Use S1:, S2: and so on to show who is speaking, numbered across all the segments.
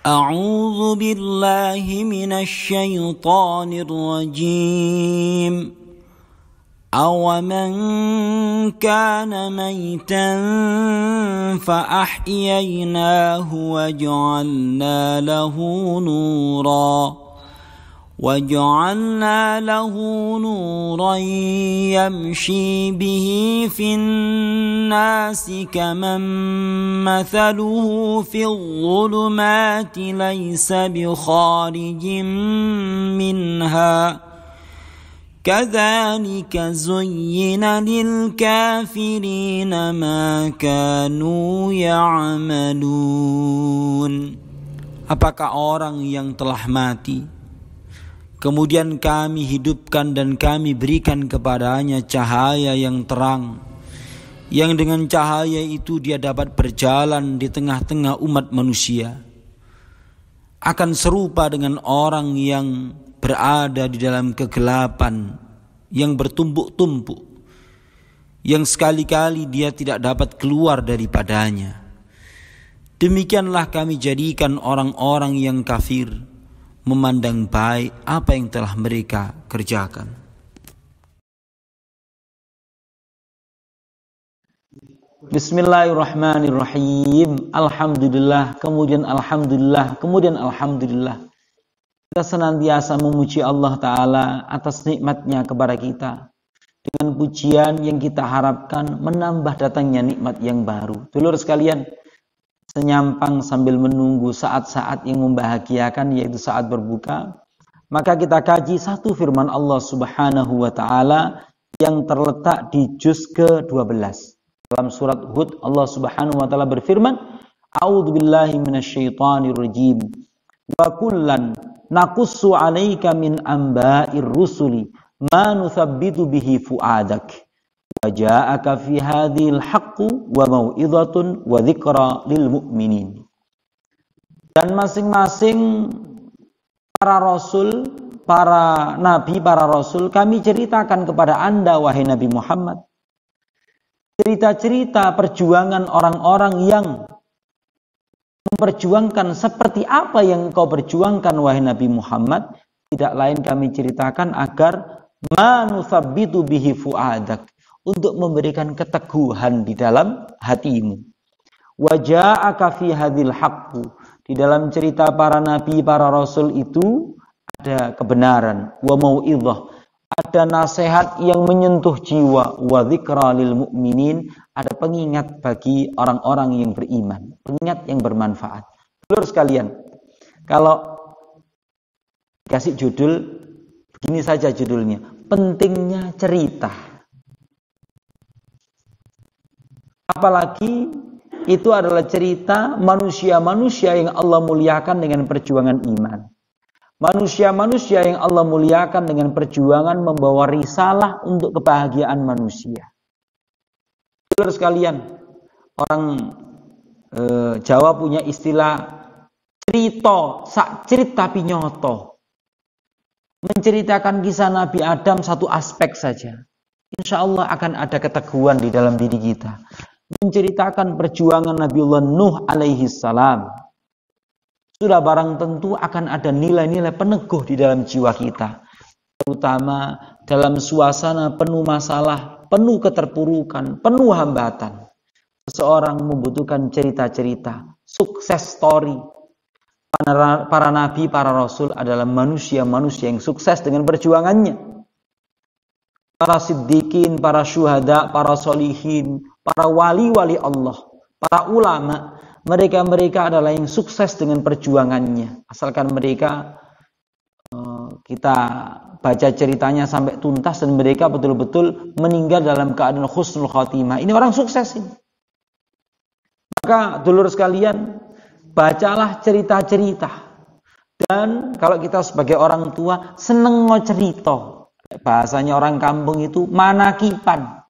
S1: أعوذ بالله من الشيطان الرجيم أومن كان ميتا فأحييناه وجعلنا له نورا يمشي به في الناس كمن مثله في الظلمات ليس بخارج منها كذلك زين للكافرين ما كانوا يعملون. Apakah orang yang telah mati kemudian kami hidupkan dan kami berikan kepadanya cahaya yang terang, yang dengan cahaya itu dia dapat berjalan di tengah-tengah umat manusia, akan serupa dengan orang yang berada di dalam kegelapan yang bertumpuk-tumpuk, yang sekali-kali dia tidak dapat keluar daripadanya. Demikianlah kami jadikan orang-orang yang kafir memandang baik apa yang telah mereka kerjakan. Bismillahirrahmanirrahim. Alhamdulillah, kemudian alhamdulillah, kemudian alhamdulillah. Kita senantiasa memuji Allah Ta'ala atas nikmatnya kepada kita, dengan pujian yang kita harapkan menambah datangnya nikmat yang baru. Dulur sekalian, senyampang sambil menunggu saat-saat yang membahagiakan, yaitu saat berbuka, maka kita kaji satu firman Allah Subhanahu wa Ta'ala yang terletak di juz ke-12. Dalam surat Hud, Allah Subhanahu wa Ta'ala berfirman, A'udzubillahi minasyaitonirrajim. Wa kullan naqussu 'alaika min amba'ir rusuli ma nuthabbitu bihi fu'adak. Waja'aka fi hadhil haqqu wa mau'izatun wa dzikra lil mu'minin. Dan masing-masing para rasul, para nabi, para rasul kami ceritakan kepada Anda wahai Nabi Muhammad, cerita-cerita perjuangan orang-orang yang memperjuangkan seperti apa yang engkau perjuangkan wahai Nabi Muhammad. Tidak lain kami ceritakan agar manuthabbitu bihi fu'adak, untuk memberikan keteguhan di dalam hatimu. Waja'aka fi hadhil haqqu, di dalam cerita para nabi, para rasul itu ada kebenaran, wa mau'izah, ada nasihat yang menyentuh jiwa, wa dzikra lil mu'minin, ada pengingat bagi orang-orang yang beriman, pengingat yang bermanfaat. Saudara sekalian, kalau kasih judul begini saja judulnya, pentingnya cerita. Apalagi itu adalah cerita manusia-manusia yang Allah muliakan dengan perjuangan iman. Manusia-manusia yang Allah muliakan dengan perjuangan membawa risalah untuk kebahagiaan manusia. Saudara sekalian, orang Jawa punya istilah cerita sak cerit tapi nyoto. Menceritakan kisah Nabi Adam satu aspek saja, insya Allah akan ada keteguhan di dalam diri kita. Menceritakan perjuangan Nabiullah Nuh alaihi salam, sudah barang tentu akan ada nilai-nilai peneguh di dalam jiwa kita, terutama dalam suasana penuh masalah, penuh keterpurukan, penuh hambatan. Seseorang membutuhkan cerita-cerita sukses story. Para nabi, para rasul adalah manusia-manusia yang sukses dengan perjuangannya. Para siddiqin, para syuhada, para solihin, para wali-wali Allah, para ulama, mereka adalah yang sukses dengan perjuangannya. Asalkan mereka kita baca ceritanya sampai tuntas dan mereka betul-betul meninggal dalam keadaan husnul khotimah. Ini orang sukses ini. Maka dulur sekalian, bacalah cerita-cerita. Dan kalau kita sebagai orang tua seneng mau cerita, bahasanya orang kampung itu manakipan,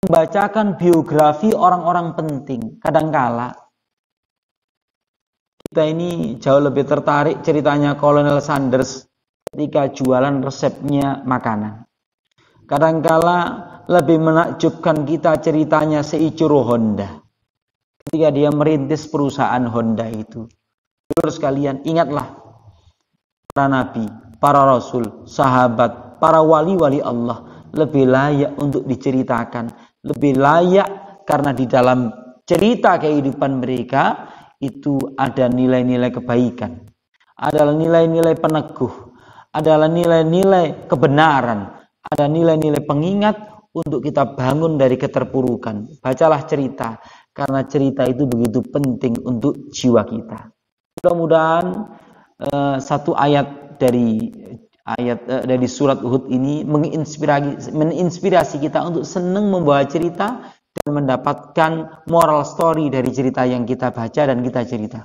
S1: membacakan biografi orang-orang penting. Kadangkala kita ini jauh lebih tertarik ceritanya Kolonel Sanders ketika jualan resepnya makanan. Kadangkala lebih menakjubkan kita ceritanya Seiichiro Honda ketika dia merintis perusahaan Honda itu. sedulur sekalian, ingatlah para nabi, para rasul, sahabat, para wali-wali Allah lebih layak untuk diceritakan, lebih layak karena di dalam cerita kehidupan mereka itu ada nilai-nilai kebaikan, adalah nilai-nilai peneguh, adalah nilai-nilai kebenaran, ada nilai-nilai pengingat untuk kita bangun dari keterpurukan. Bacalah cerita, karena cerita itu begitu penting untuk jiwa kita. Mudah-mudahan satu ayat dari surat Hud ini menginspirasi kita untuk senang membawa cerita dan mendapatkan moral story dari cerita yang kita baca dan kita cerita.